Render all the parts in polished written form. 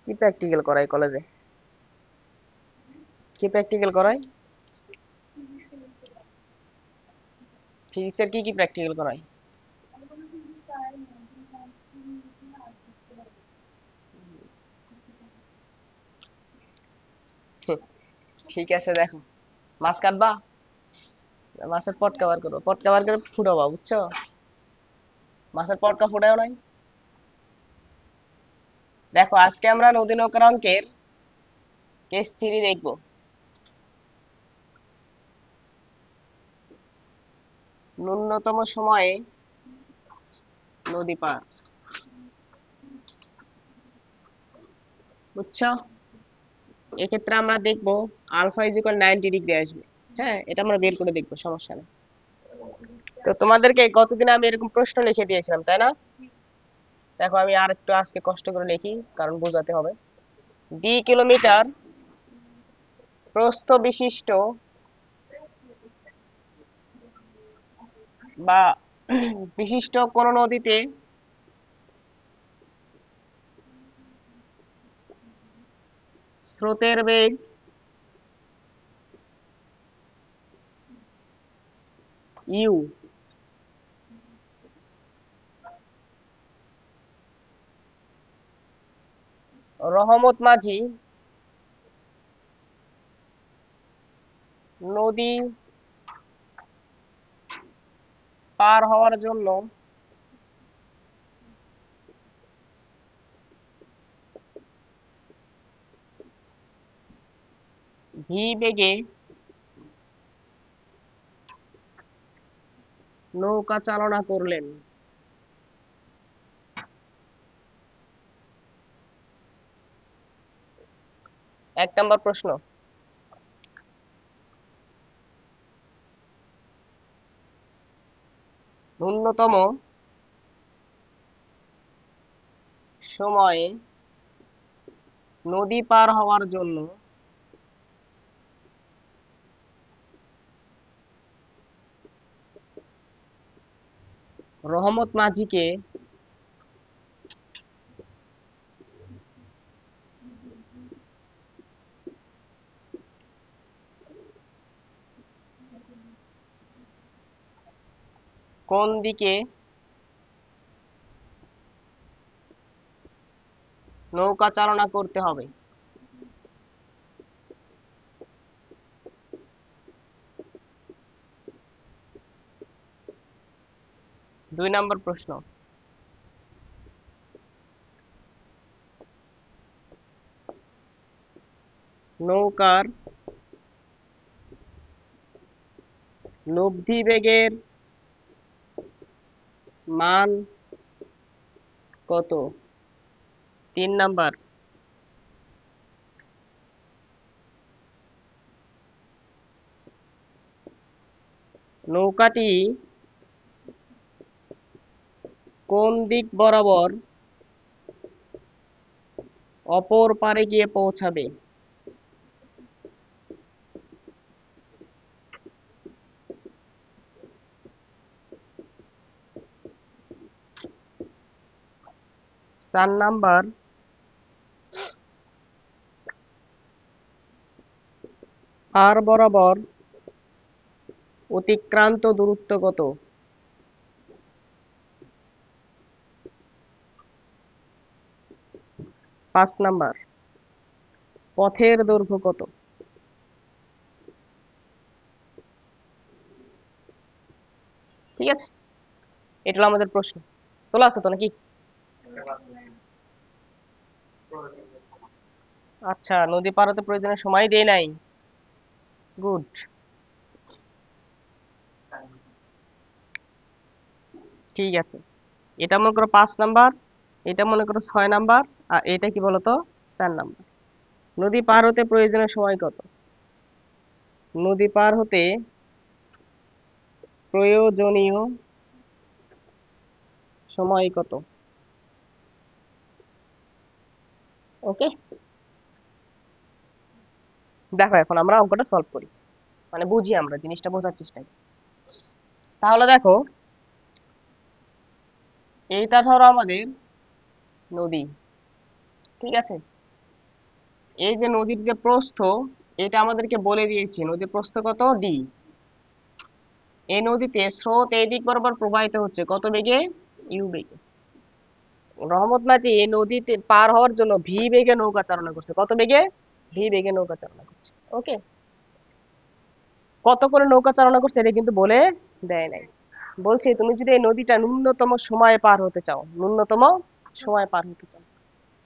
কি প্র্যাকটিক্যাল করায় কলেজে? কি প্র্যাকটিক্যাল করায়? ফিজিক্সের কি প্র্যাকটিক্যাল করায়? ঠিক আছে, দেখো, মাছ কাটবা, মাছের পটকা বার করো, পটকা বার করে ফুটাবা, বুঝছো? মাছের পটকা ফুটাও নাই? দেখো, আজকে আমরা নদী নৌকার অঙ্কের কেস 3 দেখবো। ন্যূনতম সময়ে নদী পার, বুঝছো? এক্ষেত্রে আমরা দেখবো আলফা ইজ ইকুয়াল 90 ডিগ্রি আসবে। হ্যাঁ, এটা আমরা বের করে দেখবো, সমস্যা নেই। তো তোমাদেরকে গতদিন আমি এরকম প্রশ্ন লিখে দিয়েছিলাম, তাই না? দেখো, আমি আর একটু আজকে কষ্ট করে লিখি, কারণ বোঝাতে হবে। কিলোমিটার প্রস্থ বিশিষ্ট বা বিশিষ্ট কোন নদীতে স্রোতের বেগ ইউ রহমত মাঝি নদী পার হওয়ার জন্য ভি বেগে নৌকা চালনা করলেন। 1 নম্বর প্রশ্ন, ন্যূনতম সময়ে নদী পার হওয়ার জন্য রহমত মাঝিকে কোন দিকে নৌকা চালনা করতে হবে? দুই নম্বর প্রশ্ন, নৌকার লব্ধি বেগের মান কত? 3 নম্বর, নৌকাটি কোন দিক বরাবর অপর পারে গিয়ে পৌঁছাবে? চার নাম্বার, পার বরাবর অতিক্রান্ত দূরত্ব কত? 5 নাম্বার, পথের দৈর্ঘ্য কত? ঠিক আছে, এটা হলো আমাদের প্রশ্ন। তোলা আছে তো নাকি? আচ্ছা, নদী পার হতে প্রয়োজনীয় সময় দেই নাই। গুড। ঠিক আছে, এটা মনে করো 5 নাম্বার, এটা মনে করো 6 নাম্বার, আর এটা কি বলতো, 4 নাম্বার। নদী পার হতে প্রয়োজনীয় সময় কত? নদী পার হতে প্রয়োজনীয় সময় কত? ওকে, দেখো এখন আমরা অঙ্কটা সলভ করি, মানে বুঝি, আমরা জিনিসটা বোঝার চেষ্টা করি। তাহলে দেখো, এইটা ধরো আমাদের নদী, ঠিক আছে? এই যে নদীর যে প্রস্থ, এটা আমাদেরকে বলে দিয়েছি, নদীর প্রস্থ কত, ডি। এই নদীতে স্রোত এই দিক বরাবর প্রবাহিত হচ্ছে কত বেগে, ইউ বেগে। রহমত মাঝি এই নদীতে পার হওয়ার জন্য ভি বেগে নৌকা চালনা করছে, কত বেগে, ভি বেগে নৌকা চালনা করছে। ওকে, কত করে নৌকা চালনা করছে এটা কিন্তু বলে দেয় নাই। বলছি তুমি যদি এই নদীটা ন্যূনতম সময়ে পার হতে চাও, ন্যূনতম সময় পার হতে চাও,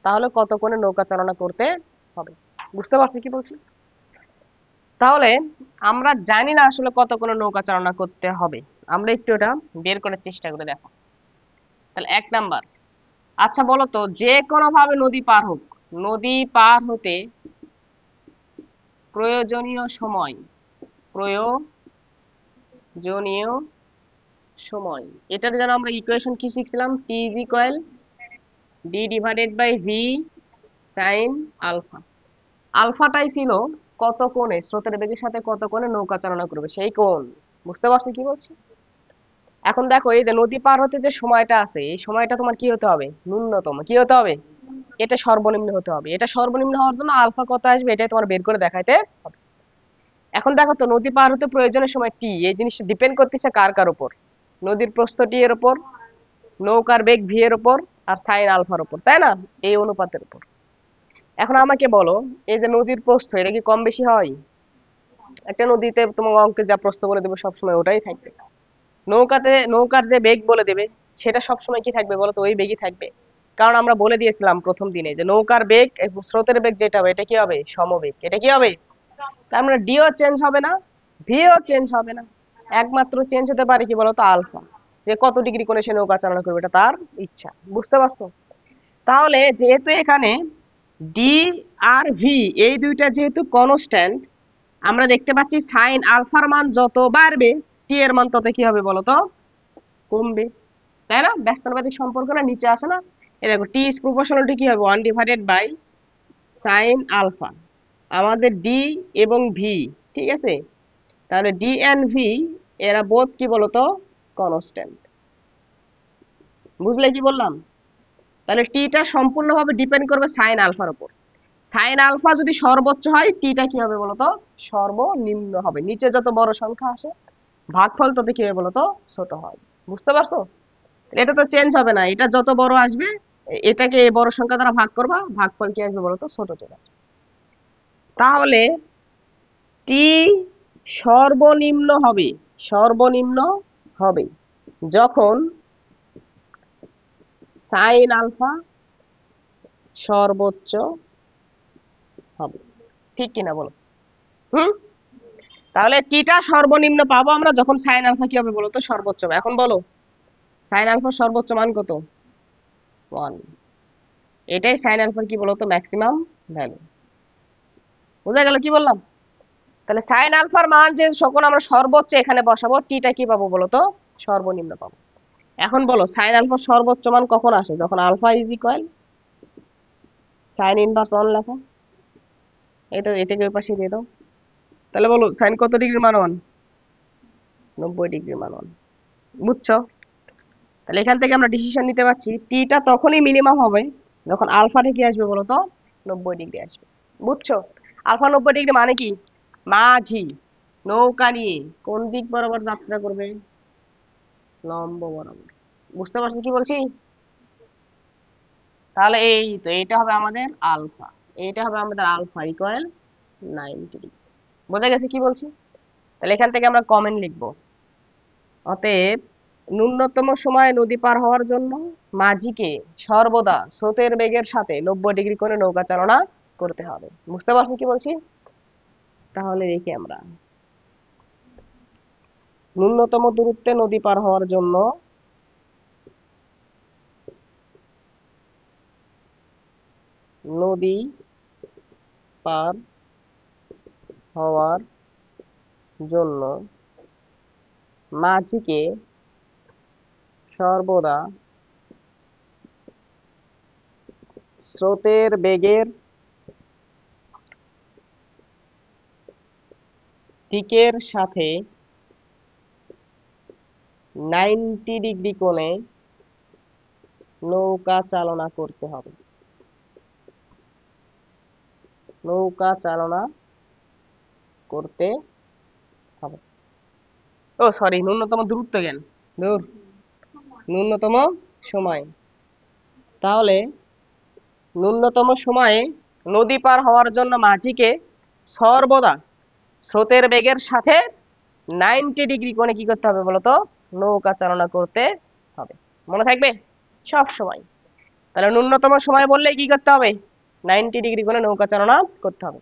তাহলে কত করে নৌকা চালনা করতে হবে। বুঝতে পারছি কি বলছি? তাহলে আমরা জানি না আসলে কত করে নৌকা চালনা করতে হবে, আমরা একটু এটা বের করার চেষ্টা করে দেখো। তাহলে 1 নাম্বার, আচ্ছা বলো তো, যে কোনো ভাবে নদী পার হোক, নদী পার হতে প্রয়োজনীয় সময়, প্রয়োজনীয় সময়, এটার জন্য আমরা ইকুয়েশন কি শিখছিলাম, T is equal D divided by V sine alpha. আলফাটাই ছিল কত কোণে, স্রোতের বেগের সাথে কত কোণে নৌকা চালনা করবে সেই কোণ। বুঝতে পারছো কি বলছি? এখন দেখো এই যে নদী পার হতে যে সময়টা আছে, এই সময়টা তোমার কি হতে হবে, ন্যূনতম কি হতে হবে, এটা সর্বনিম্ন হতে হবে। এটা সর্বনিম্ন হওয়ার জন্য আলফা কত আসবে এটাই তোমার বের করে দেখাইতে হবে। এখন দেখো তো নদী পার হতে প্রয়োজনের সময় টি, এই জিনিসটা ডিপেন্ড করতেছে কার কার উপর, নদীর প্রস্থ টি এর উপর, নৌকার বেগ ভি এর উপর, আর সাইন আলফার উপর, তাই না, এই অনুপাতের উপর। এখন আমাকে বলো, এই যে নদীর প্রস্থ এটা কি কম বেশি হয়? একটা নদীতে তোমার অঙ্কে যা প্রস্থ বলে দেবে সবসময় ওটাই থাকবে। নৌকাতে নৌকার যে বেগ বলে দেবে সেটা সবসময় কি থাকবে বলো তো, ওই বেগই থাকবে। কারণ আমরা বলে দিয়েছিলাম প্রথম দিনে যে নৌকার বেগ এবং স্রোতের বেগ যেটা হবে এটা কি হবে, সমবেগ। এটা কি হবে, তার মানে ডিও চেঞ্জ হবে না, ভিও চেঞ্জ হবে না। একমাত্র চেঞ্জ হতে পারে কি বলতো, আলফা, যে কত ডিগ্রি কোণে সে নৌকা চালনা করবে এটা তার ইচ্ছা। বুঝতে পারছো? তাহলে যেহেতু এখানে ডি আর ভি এই দুইটা যেহেতু কনস্ট্যান্ট, আমরা দেখতে পাচ্ছি সাইন আলফার মান যত বাড়বে টি এর মান তত কি হবে বলতো, কমবে। তাই না, ব্যস্তানুপাতিক সম্পর্ক না নিচে আসে না? এই দেখো টি ইজ প্রপোর্শনাল টু কি হবে, 1/বাই সাইন আলফা। আমাদের ডি এবং ভি, ঠিক আছে, তাহলে ডি এন্ড ভি এরা বোধ কি বলতো, কনস্ট্যান্ট। বুঝলে কি বললাম? তাহলে টিটা সম্পূর্ণভাবে ডিপেন্ড করবে সাইন আলফার উপর। সাইন আলফা যদি সর্বোচ্চ হয় টিটা কি হবে বলতো, সর্বনিম্ন হবে। নিচে যত বড় সংখ্যা আসে ভাগফল তত কি হবে বলতো, ছোট হয়। বুঝতে পারছো? এটা তো চেঞ্জ হবে না, এটা যত বড় আসবে এটাকে এই বড় সংখ্যা দ্বারা ভাগ করবা, ভাগফল কি আসবে বলতো, ছোট চলে আসবে। তাহলে টি সর্বনিম্ন হবে, সর্বনিম্ন হবে যখন সাইন আলফা সর্বোচ্চ হবে। ঠিক কিনা বলো? হুম, তাহলে টিটা সর্বনিম্ন পাবো আমরা যখন সাইন আলফা কি হবে বলতো, সর্বোচ্চ হবে। এখন বলো সাইন আলফার সর্বোচ্চ মান কত, 1। এটাই সাইন আলফার কি বলতো, ম্যাক্সিমাম ভ্যালু। বুঝা গেল কি বললাম? তাহলে সাইন আলফার মান যে যখন আমরা সর্বোচ্চ এখানে বসাবো টিটা কি পাবো বলতো, সর্বনিম্ন পাবো। এখন বলো সাইন আলফার সর্বোচ্চ মান কখন আসে, যখন alpha is equal sine inverse 1 লেখা। এটাকে ওই পাশে দিয়ে দাও। তাহলে বলো সাইন কত ডিগ্রির মান 1, 90 ডিগ্রির মান 1। বুঝছো? তাহলে এখান থেকে আমরা ডিসিশন নিতে পারছি টিটা তখনই মিনিমাম হবে যখন আলফাটা কি আসবে বলতো, 90 ডিগ্রি আসবে। বুঝছো? আলফা 90 ডিগ্রি মানে কি, মাঝি নৌকা নিয়ে কোন দিক বরাবর যাত্রা করবে, লম্ব বরাবর। বুঝতে পারছো কি বলছি? তাহলে এই তো এইটা হবে আমাদের আলফা, এইটা হবে আমাদের আলফা ইকুয়াল 90 ডিগ্রি। বোঝা গেছে কি বলছি? তাহলে এখান থেকে আমরা কমেন্ট লিখবো, অতএব ন্যূনতম সময়ে নদী পার হওয়ার জন্য মাঝিকে সর্বদা স্রোতের বেগের সাথে 90 ডিগ্রি করে নৌকা চালনা করতে হবে। বুঝতে পারছো কি বলছি? তাহলে দেখি আমরা, ন্যূনতম দূরত্বে নদী পার হওয়ার জন্য নদী পার হওয়ার জন্য মাঝিকে সর্বদা স্রোতের বেগের দিকের সাথে 90 ডিগ্রি কোণে নৌকা চালনা করতে হবে। নৌকা চালনা করতে হবে। ও সরি, ন্যূনতম দূরত্ব জ্ঞান, দূর ন্যূনতম সময়। তাহলে ন্যূনতম সময়ে নদী পার হওয়ার জন্য মাঝিকে সর্বদা স্রোতের বেগের সাথে 90 ডিগ্রি কোণে কি করতে হবে বলতো? নৌকা চালনা করতে হবে। মনে থাকবে সব সময়। তাহলে ন্যূনতম সময় বললেই কি করতে হবে? 90 ডিগ্রি কোণে নৌকা চালনা করতে হবে।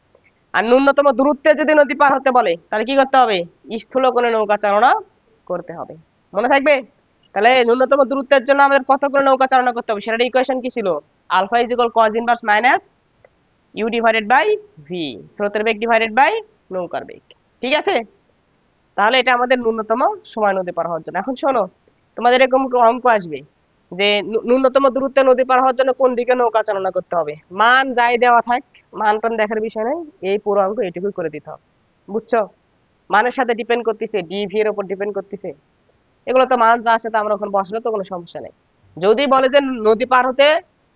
আর ন্যূনতম দূরত্বে যদি নদী পার হতে বলে তাহলে কি করতে হবে? স্থূল কোণে নৌকা চালনা করতে হবে। মনে থাকবে? তাহলে ন্যূনতম দূরত্বের জন্য আমাদের কত করে নৌকা চালনা করতে হবে সেটার ইকুয়েশন কি ছিল? Alpha is equal cos inverse minus u divided by v, স্রোতের বেগ ডিভাইডেড বাই নৌকার বেগ। ঠিক আছে? তাহলে এটা আমাদের ন্যূনতম সময় নদী পার হওয়ার জন্য। এখন শোনো, তোমাদের এরকম অঙ্ক আসবে যে ন্যূনতম দূরত্বে নদী পার হওয়ার জন্য কোন দিকে নৌকা চালনা করতে হবে। মান যাই দেওয়া থাক, মান টান দেখার বিষয় নেই, এই পুরো অঙ্ক এটুকুই করে দিতে হবে। বুঝছো? মানের সাথে ডিপেন্ড করতেছে, ডিভি এর উপর ডিপেন্ড করতেছে। এগুলো তো মান যা আছে তা আমরা ওখানে বসালে তো কোনো সমস্যা নেই। যদি বলে যে নদী পার হতে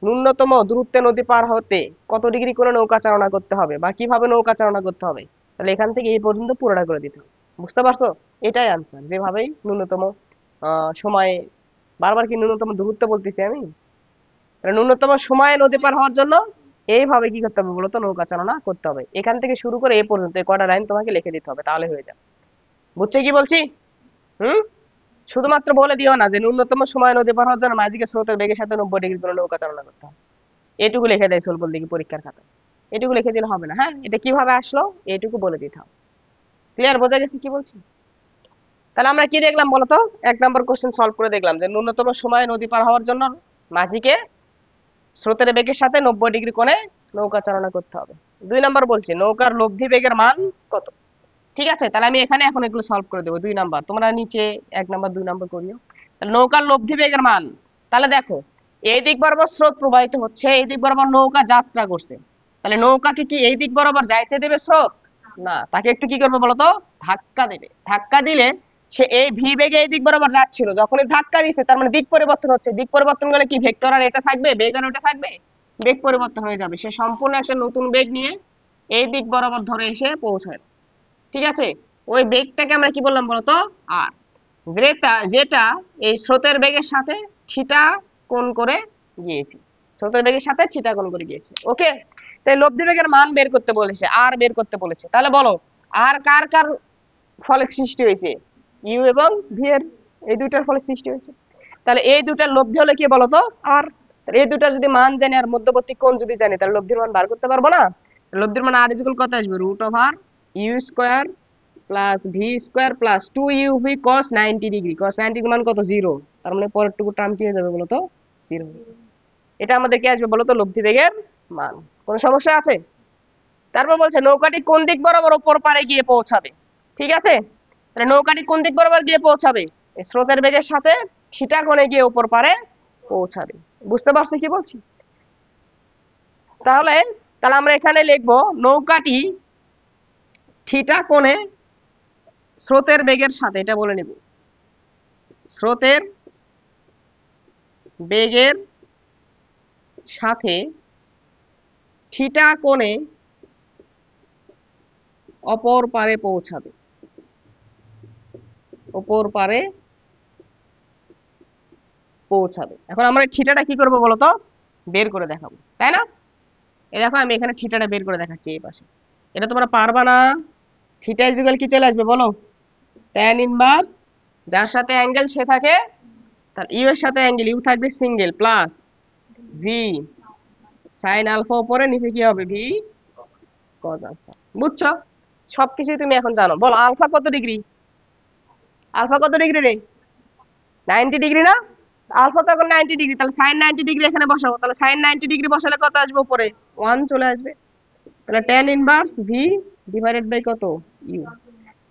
ন্যূনতম দূরত্বে নদী পার হতে কত ডিগ্রি করে নৌকা চালনা করতে হবে বা কিভাবে নৌকা চালনা করতে হবে, তাহলে এখান থেকে এই পর্যন্ত পুরোটা করে দিতে হবে। বুঝতে পারছো? এটাই আনসার। যেভাবেই ন্যূনতম সময়ে, বারবার কি ন্যূনতম দূরত্ব বলতেছি আমি? তাহলে ন্যূনতম সময়ে নদী পার হওয়ার জন্য এইভাবে কি করতে হবে বলতো? নৌকা চালনা করতে হবে। এখান থেকে শুরু করে এই পর্যন্ত এই কয়টা লাইন তোমাকে লিখে দিতে হবে, তাহলে হয়ে যাবে। বুঝছো কি বলছি? হুম। শুধুমাত্র বলে দিও না যে ন্যূনতম সময় নদী পার হওয়ার জন্য মাঝিকে স্রোতের বেগের সাথে 90 ডিগ্রি করে নৌকা চালনা করতে হবে। এটুকু লিখে দেয় সোলবল দিকে পরীক্ষার খাতায়। এটুকু লিখে দিলে হবে না। হ্যাঁ, এটা কিভাবে আসলো এটুকু বলে দিতে হবে। ক্লিয়ার? বোঝা গেছে কি বলছি? তাহলে আমরা কি দেখলাম বলতো? 1 নম্বর কোশ্চেন সলভ করে দেখলাম যে ন্যূনতম সময় নদী পার হওয়ার জন্য মাঝিকে স্রোতের বেগের সাথে 90 ডিগ্রি কোণে নৌকা চালনা করতে হবে। 2 নম্বর বলছে নৌকার লব্ধি বেগের মান কত। ঠিক আছে, তাহলে আমি এখানে এখন এগুলো সলভ করে দেবো। 2 নম্বর তোমরা নিচে 1 নম্বর 2 নম্বর করিও। তাহলে নৌকার লব্ধি বেগের মান, তাহলে দেখো এই দিক বরাবর স্রোত প্রবাহিত হচ্ছে, এই দিক বরাবর নৌকা যাত্রা করছে। তাহলে নৌকাকে কি এই দিক বরাবর যাইতে দেবে স্রোত? না, তাকে একটু কি করবে বলতো? ধাক্কা দেবে। ধাক্কা দিলে সে এই ভি বেগে এই দিক বরাবর যাচ্ছিল, যখনই ধাক্কা দিছে তার মানে দিক পরিবর্তন হচ্ছে। দিক পরিবর্তন গেলে কি ভেক্টর আর এটা থাকবে, বেগ আর ওটা থাকবে? বেগ পরিবর্তন হয়ে যাবে, সে সম্পূর্ণ একটা নতুন বেগ নিয়ে এই দিক বরাবর ধরে এসে পৌঁছায়। ঠিক আছে? ওই বেগটাকে আমরা কি বললাম বলতো? আর যেটা যেটা এই স্রোতের বেগের সাথে থিটা কোণ করে গিয়েছে, স্রোতের বেগের সাথে থিটা কোণ করে গিয়েছে। ওকে? তাই লব্ধি বেগের মান বের করতে বলেছে, আর বের করতে বলেছে। তাহলে বলো আর কার কার ফলে সৃষ্টি হয়েছে? ইউ এবং ভি এর, এই দুইটার ফলে সৃষ্টি হয়েছে। তাহলে এই দুটার লব্ধি হলে কি বলতো? আর। এই দুটার যদি মান জানি আর মধ্যবর্তী কোণ যদি জানি তাহলে লব্ধির মান বার করতে পারবো না? লব্ধির মান আর ইকুয়াল কত আসবে? √U square plus v square plus 2uv cos 90 degree. cos 90 মান কত? 0। তার মানে পরের টুকু টার্ম কি হয়ে যাবে বলতো? 0 হয়ে যাবে। এটা আমাদের কি আসবে বলতো? লব্ধি বেগের মান। কোনো সমস্যা আছে? তারপর বলছে নৌকাটি কোন দিক বরাবর ওপর পারে গিয়ে পৌঁছাবে। ঠিক আছে? তাহলে নৌকাটি কোন দিক বরাবর গিয়ে পৌঁছাবে? স্রোতের বেগের সাথে থিটা কোণে গিয়ে ওপর পারে পৌঁছাবে। বুঝতে পারছো কি বলছি? তাহলে তাহলে আমরা এখানে লিখবো নৌকাটি থিটা কোণে স্রোতের বেগের সাথে, এটা বলে নিব, স্রোতের বেগের সাথে থিটা কোণে অপর পারে পৌঁছাবে। অপর পারে পৌঁছাবে। এখন আমরা থিটাটা কি করব বলতো? বের করে দেখাবো, তাই না? এই দেখো আমি এখানে থিটাটা বের করে দেখাচ্ছি এই পাশে। এটা তোমরা পারবা না? থিটা ইকুয়াল কি চলে আসবে বলো? tan ইনভার্স, যার সাথে অ্যাঙ্গেল সে থাকে, তার ইউ এর সাথে অ্যাঙ্গেল ইউ থাকবে single, plus v sin alpha, উপরে নিচে কি হবে? V cos alpha. বুঝছো? সবকিছুই তুমি এখন জানো। বল আলফা কত ডিগ্রি? আলফা কত ডিগ্রি রে? 90 ডিগ্রি না? আলফা তো এখন 90 ডিগ্রি, তাহলে sin 90 ডিগ্রি এখানে বসাবো। তাহলে sin 90 ডিগ্রি বসালে কত আসবে উপরে? 1 চলে আসবে। তাহলে tan inverse v divided by কত? ইউ।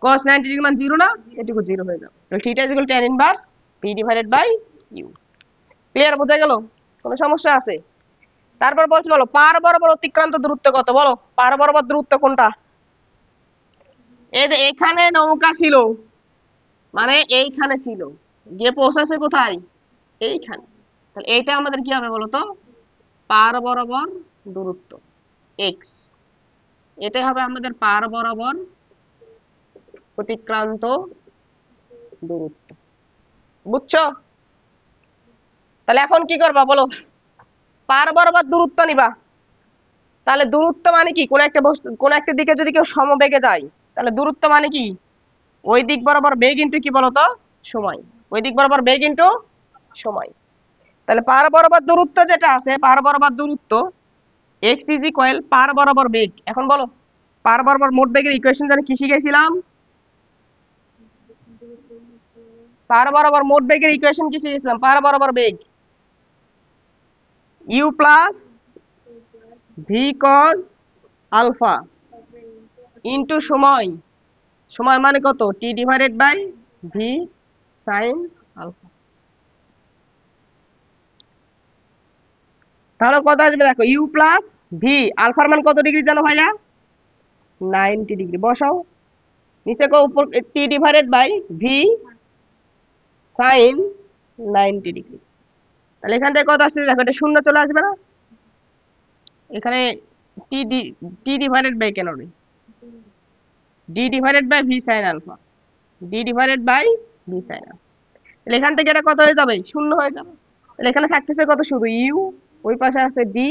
cos 90 ডিগ্রি মান 0 না? এটুকু 0 হয়ে যাবে। তাহলে theta equal tan inverse v divided by u. Clear? বোঝা গেল? কোনো সমস্যা আছে? তারপর বলছি বলো পার বরাবর অতিক্রান্ত দূরত্ব কত? বলো পার বরাবর দূরত্ব কোনটা? এই যে এখানে নৌকা ছিল, মানে এইখানে ছিল, গিয়ে পৌঁছাছে কোথায়? এইখানে। তাহলে এইটা আমাদের কি হবে বলতো? পার বরাবর দূরত্ব, এক্স। এটাই হবে আমাদের পার বরাবর অতিক্রান্ত দূরত্ব। বুঝছো? তাহলে এখন কি করবা বলো? পার বরাবর দূরত্ব নিবা। তাহলে দূরত্ব মানে কি? কোন একটা বস্তু কোন একটা দিকে যদি কেউ সমবেগে যায়, তাহলে দূরত্ব মানে কি? ওই দিক বরাবর বেগ ইনটু কি বলতো? সময়। ওই দিক বরাবর বেগ ইনটু সময়। তাহলে পার বরাবর দূরত্ব যেটা আছে, পার বরাবর দূরত্ব এক্স ইজ ইকুয়াল পার বরাবর বেগ। এখন বলো, পার বরাবর মোট বেগের ইকুয়েশন জানি কি শিখেছিলাম? পার বরাবর মোট বেগের ইকুয়েশন কি শিখেছিলাম? পার বরাবর বেগ U plus V cos alpha into সময়। সময় মানে কত? T divided by V sine alpha. তাহলে কত আসবে দেখো, ইউ প্লাস ভি, আলফার মান কত ডিগ্রি জানো ভাইয়া? 90 ডিগ্রি। বসাও নিচে কো উপর T divided by V sine 90 degree. তাহলে এখান থেকে কত আসছে দেখো, এটা শূন্য চলে আসবে না? এখানে t d t divided by কেন নেই? D divided by V sine alpha, d divided by V sine alpha. তাহলে এখান থেকে এটা কত হয়ে যাবে? শূন্য হয়ে যাবে। তাহলে এখানে থাকতেছে কত? শুধু ইউ, ওই পাশে আছে d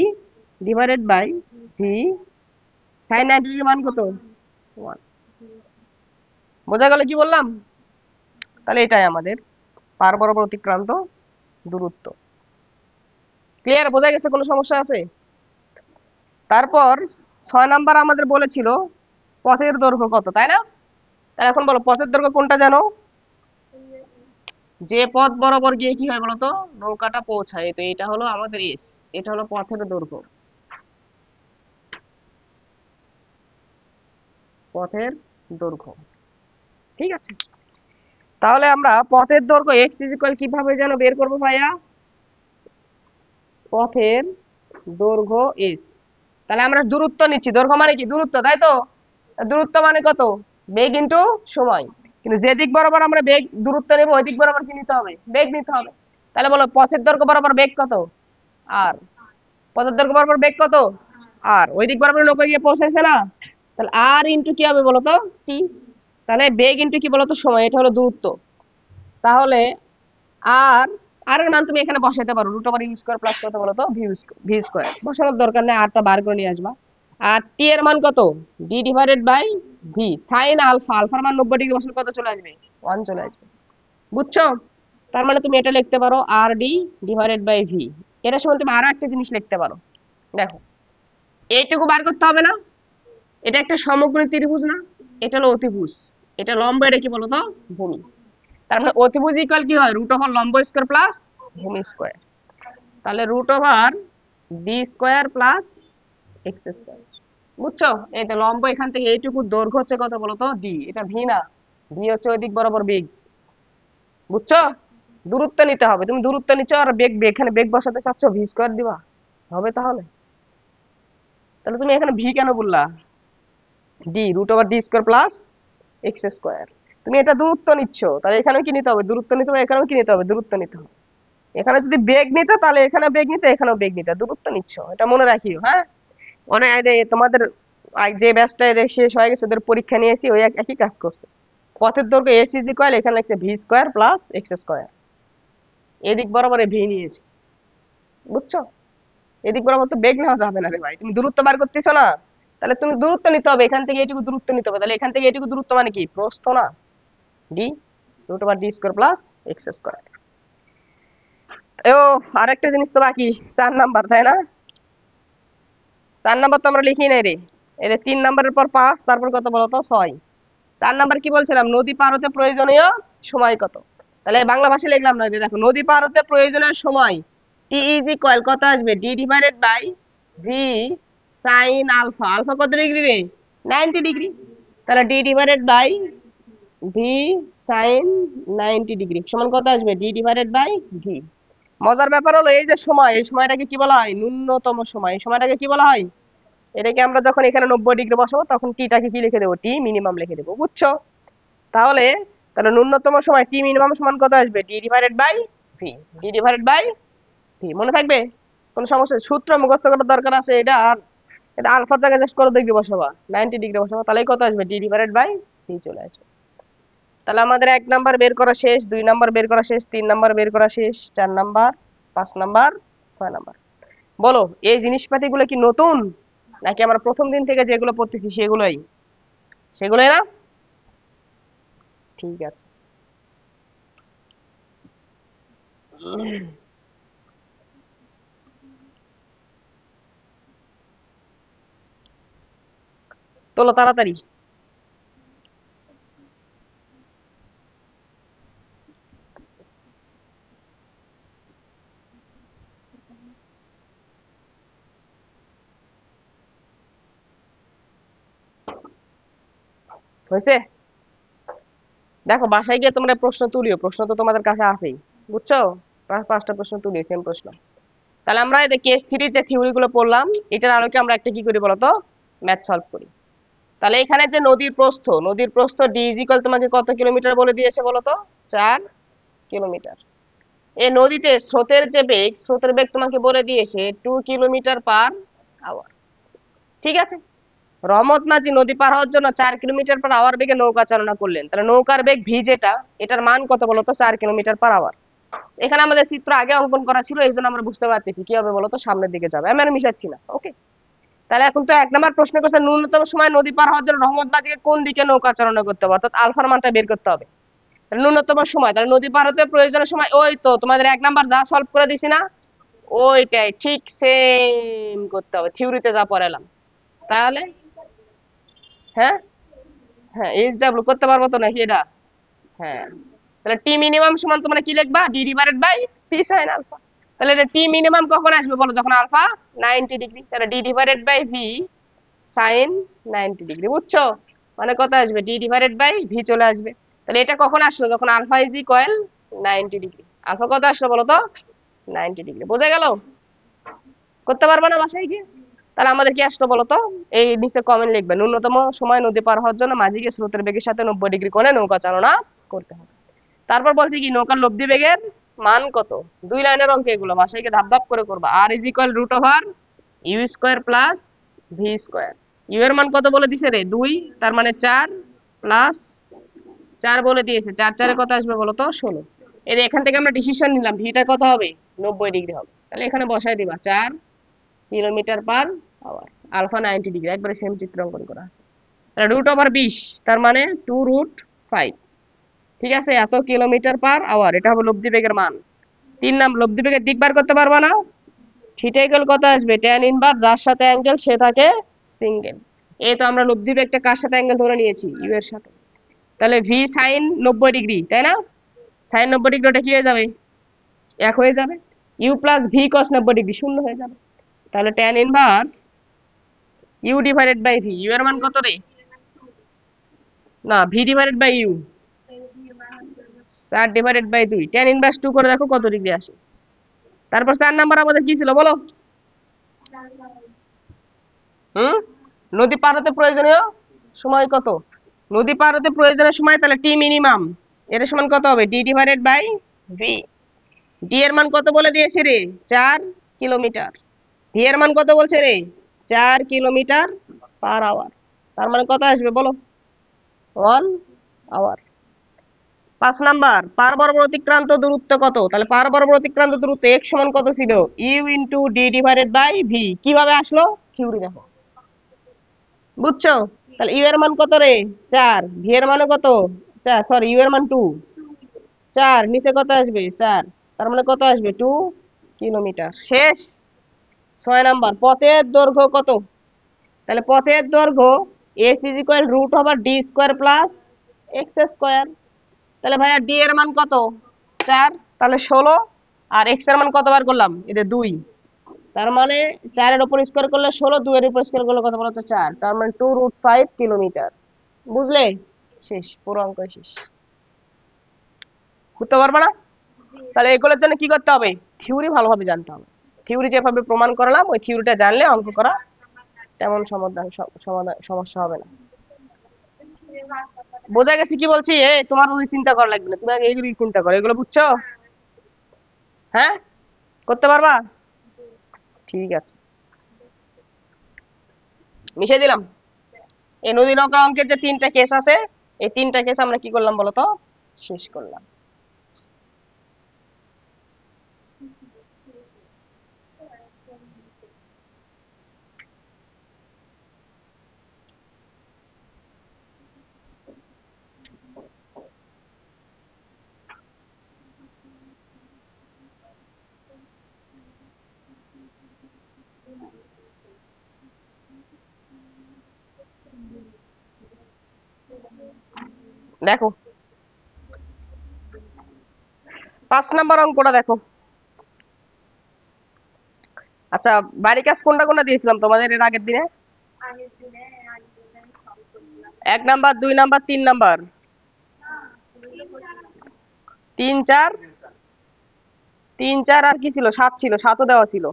divided by V sine 90 degree মান কত? 1। বোঝা গেল কি বললাম? তাহলে এটাই আমাদের পার বরাবর অতিক্রান্ত দূরত্ব। ক্লিয়ার? বোঝা গেছে? কোনো সমস্যা আছে? তারপর 6 নাম্বার আমাদের বলেছিল পথের দৈর্ঘ্য কত, তাই না? তাহলে এখন বলো পথের দৈর্ঘ্য কোনটা জানো? যে পথ বরাবর গিয়ে কি হয় বলতো? নৌকাটা পৌঁছায়। তো এটা হলো আমাদের এস, এটা হলো পথের দৈর্ঘ্য। পথের দৈর্ঘ্য, ঠিক আছে? তাহলে আমরা পথের দৈর্ঘ্য এক্স ইজ ইকুয়াল কিভাবে যেন বের করবো ভাইয়া? পথের দৈর্ঘ্য এস। তাহলে আমরা দূরত্ব নিচ্ছি, দৈর্ঘ্য মানে কি? দূরত্ব, তাই তো? দূরত্ব মানে কত? বেগ ইনটু সময়। কিন্তু যে দিক বরাবর আমরা বেগ দূরত্ব নেব, ওই দিক বরাবর কি নিতে হবে? বেগ নিতে হবে। তাহলে বলো পথের দৈর্ঘ্য বরাবর বেগ কত? আর পথের দৈর্ঘ্য বরাবর বেগ কত? আর ওই দিক বরাবর নৌকা গিয়ে পৌঁছেছে না? তাহলে আর ইনটু কি হবে বলতো? টি। তাহলে বেগ ইনটু কি বলতো? সময়। এটা হলো দূরত্ব। তাহলে আর আর এর মান তুমি এখানে বসাতে পারো, root over u square plus কত বলতো? V square. বসানোর দরকার নেই, আরটা বার করে নিয়ে আসবা। আর টি এর মান কত? D divided by V sine alpha. আলফার মান 90 ডিগ্রি বসালে কত চলে আসবে? 1 চলে আসবে। বুঝছো? তার মানে তুমি এটা লিখতে পারো আর ডি ডিভাইডেড বাই ভি। এটার সময় তুমি আরো একটা জিনিস লিখতে পারো। দেখো, এইটুকু বার করতে হবে না? এটা একটা সমকোণী ত্রিভুজ না? এটা হলো অতিভুজ, এটা লম্ব, এটা কি বলতো? ভূমি। তার মানে অতিভুজ ইকুয়াল কি হয়? রুট ওভার লম্ব স্কয়ার প্লাস ভূমি স্কয়ার। তাহলে root over D square plus x square. বুঝছো? এই তো লম্ব, এখান থেকে এইটুকু দৈর্ঘ্য হচ্ছে কত বলতো? ডি। এটা ভি না, ভি হচ্ছে ওই দিক বরাবর বেগ। বুঝছো? দূরত্ব নিতে হবে। তুমি দূরত্ব নিচ্ছ আর বেগ, এখানে বেগ বসাতে চাচ্ছ, ভি স্কয়ার দিবা, হবে তাহলে? তাহলে তুমি এখানে ভি কেন বললা? D, root over D square plus x square. তুমি এটা দূরত্ব নিচ্ছ, তাহলে এখানেও কি নিতে হবে? দূরত্ব নিতে হবে। এখানেও কি নিতে হবে? দূরত্ব নিতে হবে। এখানে যদি বেগ নিতে, তাহলে এখানে বেগ নিতে, এখানেও বেগ নিতে। দূরত্ব নিচ্ছ, এটা মনে রাখিও। হ্যাঁ, অনেক তোমাদের যে ব্যাচটা শেষ হয়ে গেছে, ওদের পরীক্ষা নিয়েছি, ওই একই কাজ করছে। পথের দৈর্ঘ্য এস ইজ ইকুয়াল, এখানে লিখছে V square plus x square. এদিক বরাবর ভি নিয়েছি। বুঝছো? এদিক বরাবর তো বেগ নেওয়া যাবে না রে ভাই, তুমি দূরত্ব বার করতেছো না? তাহলে তুমি দূরত্ব নিতে হবে, এখান থেকে এটুকু দূরত্ব নিতে হবে। তাহলে এখান থেকে এটুকু দূরত্ব মানে কি? প্রস্থ না? D root over D square plus x square. ও, আরেকটা জিনিস তো বাকি, 4 নাম্বার, তাই না? 4 নাম্বার তো আমরা লিখি নাই রে। এই 3 নাম্বারের পর 5, তারপর কত বলতো? 6। 4 নাম্বার কি বলছিলাম? নদী পার হতে প্রয়োজনীয় সময় কত? তাহলে বাংলা ভাষায় লিখলাম না, দেখো নদী পার হতে প্রয়োজনীয় সময় টি ইজ ইকুয়াল কত আসবে? D divided by V sine alpha. Alpha কত ডিগ্রি রে? 90 ডিগ্রি। তাহলে d divided by V sine 90 degree সমান কত আসবে? D divided by v. মজার ব্যাপার হলো এই যে সময়, এই সময়টাকে কি বলা হয়? ন্যূনতম সময়। এই সময়টাকে কি বলা হয়? এটাকে আমরা যখন এখানে 90 ডিগ্রি বসাবো, তখন টিটাকে কি লিখে দেবো? টি মিনিমাম লিখে দেবো। বুঝছো? তাহলে তাহলে ন্যূনতম সময় টি মিনিমাম সমান কত আসবে? D divided by v. D divided by v, মনে থাকবে? কোনো সমস্যা? সূত্র মুখস্থ করার দরকার আছে এটা আর এটা আলফার জায়গায় জাস্ট কত ডিগ্রি বসাবা, 90 ডিগ্রি বসাবা, তাহলে কত আসবে, ডি ডিভাইডেড বাই ভি চলে আসবে। তাহলে আমাদের 1 নাম্বার বের করা শেষ, 2 নাম্বার বের করা শেষ, 3 নাম্বার বের করা শেষ, 4 নাম্বার, 5 নাম্বার, 6 নাম্বার। বলো এই জিনিসপাতিগুলো কি নতুন, নাকি আমরা প্রথম দিন থেকে যেগুলো পড়তেছি সেগুলোই সেগুলোই না? ঠিক আছে। তোলো তাড়াতাড়ি। হয়েছে? দেখো বাসায় গিয়ে তোমরা প্রশ্ন তুলিও, প্রশ্ন তো তোমাদের কাছে আছেই, বুঝছো? 5টা প্রশ্ন তুলিও, সেম প্রশ্ন। তাহলে আমরা এই কেস থ্রির যে থিওরি গুলো পড়লাম, এটার আলোকে আমরা একটা কি করি বলতো, ম্যাথ সলভ করি। তাহলে এখানে যে নদীর প্রস্থ ডি ইজ ইকুয়াল তোমাকে কত কিলোমিটার বলে দিয়েছে বলতো, 4 কিলোমিটার। এই নদীতে স্রোতের বেগ তোমাকে বলে দিয়েছে 2 কিলোমিটার/আওয়ার। ঠিক আছে। রহমত মাঝি নদী পার হওয়ার জন্য 4 কিলোমিটার/আওয়ার বেগে নৌকা চালনা করলেন, তাহলে নৌকার বেগ ভি যেটা, এটার মান কত বলতো, 4 কিলোমিটার/আওয়ার। এখানে আমাদের চিত্র আগে অঙ্কন করা ছিল, এই জন্য আমরা বুঝতে পারতেছি কি হবে বলতো, সামনের দিকে যাবে, আমি আর মিশাচ্ছি না। ওকে। তাহলে এখন তো 1 নম্বর প্রশ্ন করছে ন্যূনতম সময় নদী পার হওয়ার জন্য রহমত বাজিকে কোন দিকে নৌকা চালনা করতে হবে, অর্থাৎ আলফার মানটা বের করতে হবে। তাহলে ন্যূনতম সময়, তাহলে নদী পার হতে প্রয়োজনের সময়, ওই তো তোমাদের 1 নাম্বার যা সলভ করে দিছি না, ওইটাই ঠিক সেম করতে হবে, থিওরিতে যা পড়ালাম। তাহলে হ্যাঁ, হ্যাঁ এইচ ডাব্লিউ করতে পারবো তো নাকি এটা? হ্যাঁ। তাহলে টি মিনিমাম সমান তোমরা কি লিখবা, d divided by p sine alpha. তাহলে এটা টি মিনিমাম কখন আসবে বলো, যখন আলফা 90 ডিগ্রি। তাহলে d divided by V sine 90 degree, বুঝছো? মানে কত আসবে, ডি ডিভাইডেড বাই ভি চলে আসবে। তাহলে এটা কখন আসলো, যখন alpha is equal 90 degree. Alpha কত আসলো বলো তো, 90 ডিগ্রি। বোঝা গেল? করতে পারবে না বাসায় গিয়ে? তাহলে আমাদের কি আসলো বলো তো, এই নিচে কমেন্ট লিখবে, ন্যূনতম সময় নদী পার হওয়ার জন্য মাঝিকে স্রোতের বেগের সাথে 90 ডিগ্রি কোণে নৌকা চালনা করতে হবে। তারপর বলছে কি, নৌকার লব্ধি বেগের মান কত। 2 লাইনের অঙ্ক এগুলো, বাসায় গিয়ে ধাপ ধাপ করে করবা। R is equal root over U square plus V square. U এর মান কত বলে দিছে রে, 2, তার মানে 4 প্লাস 4 বলে দিয়েছে, 4 4 কত আসবে বলো তো, 16। এর এখান থেকে আমরা ডিসিশন নিলাম ভিটা কত হবে, 90 ডিগ্রি হবে। তাহলে এখানে বসাই দিবা 4 কিলোমিটার/আওয়ার, আলফা 90 ডিগ্রি, একবারে সেম চিত্র অঙ্কন করা আছে। তাহলে রুট ওভার 20, তার মানে 2√5। ঠিক আছে, এত কিলোমিটার/আওয়ার, এটা হবে লব্ধি বেগের মান। 3 নাম লব্ধি বেগের দিক বার করতে পারবা না, থিটা ইকুয়াল কত আসবে, ট্যান ইনভার্স যার সাথে অ্যাঙ্গেল সে থাকে সিঙ্গেল। এই তো আমরা লব্ধি বেগটা কার সাথে অ্যাঙ্গেল ধরে নিয়েছি, ইউ এর সাথে। তাহলে ভি সাইন 90 ডিগ্রি, তাই না? সাইন 90 ডিগ্রি ওটা কি হয়ে যাবে, 1 হয়ে যাবে। U plus V cos 90 degree 0 হয়ে যাবে। তাহলে tan inverse u divided by v, u এর মান কত রে, না v divided by u, 4/2, tan inverse 2 করে দেখো কত ডিগ্রি আসে। তারপর 4 নাম্বার আমাদের কি ছিল বলো, হুম, নদী পার হতে প্রয়োজনীয় সময় কত, নদী পার হতে প্রয়োজনীয় সময়, তাহলে টি মিনিমাম এর সমান কত হবে, d divided by v. D এর মান কত বলে দিয়েছে রে, 4 কিলোমিটার। ভি এর মান কত বলছে রে, 4 কিলোমিটার/আওয়ার। তার মানে কত আসবে বলো, 1 আওয়ার। 5 নাম্বার, পার বরাবর অতিক্রান্ত দূরত্ব কত, তাহলে পার বরাবর অতিক্রান্ত দূরত্ব x সমান কত ছিল, u into d divided by v. কিভাবে আসলো, থিওরি দেখো, বুঝছো? তাহলে ইউ এর মান কত রে, 4, ভি এর মান কত, 4, সরি ইউ এর মান 2, 4 নিচে কত আসবে 4, তার মানে কত আসবে 2 কিলোমিটার। শেষ। 6 নাম্বার, পথের দৈর্ঘ্য কত, তাহলে পথের দৈর্ঘ্য s is equal root over d square plus x square. তাহলে ভাইয়া ডি এর মান কত, 4, তাহলে 16, আর এক্স এর মান কত বার করলাম, এটা 2, তার মানে 4 এর উপর স্কোয়ার করলে 16, 2 এর উপর স্কোয়ার করলে কত বলতো 4, তার মানে 2√5 কিলোমিটার। বুঝলে? শেষ, পুরো অঙ্ক শেষ। বুঝতে পারবে না? তাহলে এগুলোর জন্য কি করতে হবে, থিওরি ভালোভাবে জানতে হবে। থিওরি যেভাবে প্রমাণ করালাম, ওই থিওরিটা জানলে অঙ্ক করা তেমন সমস্যা হবে না। বোঝা গেছে কি বলছি, তোমার ওই চিন্তা করা লাগবে না, তুমি আগে এইগুলি চিন্তা করো, এগুলো বুঝছো? হ্যাঁ, করতে পারবা? ঠিক আছে। মিশিয়ে দিলাম। এই নদী নৌকা অঙ্কের যে 3টা কেস আছে, এই 3টা কেস আমরা কি করলাম বলতো, শেষ করলাম। দেখো 5 নাম্বার অঙ্কটা দেখো। আচ্ছা, বাড়ি কাজ কোনটা কোনটা দিয়েছিলাম তোমাদের এর আগের দিনে? 1 নাম্বার, 2 নাম্বার, 3 নাম্বার। 3 4, 3 4 আর কি ছিল, 7 ছিল, 7ও দেওয়া ছিল।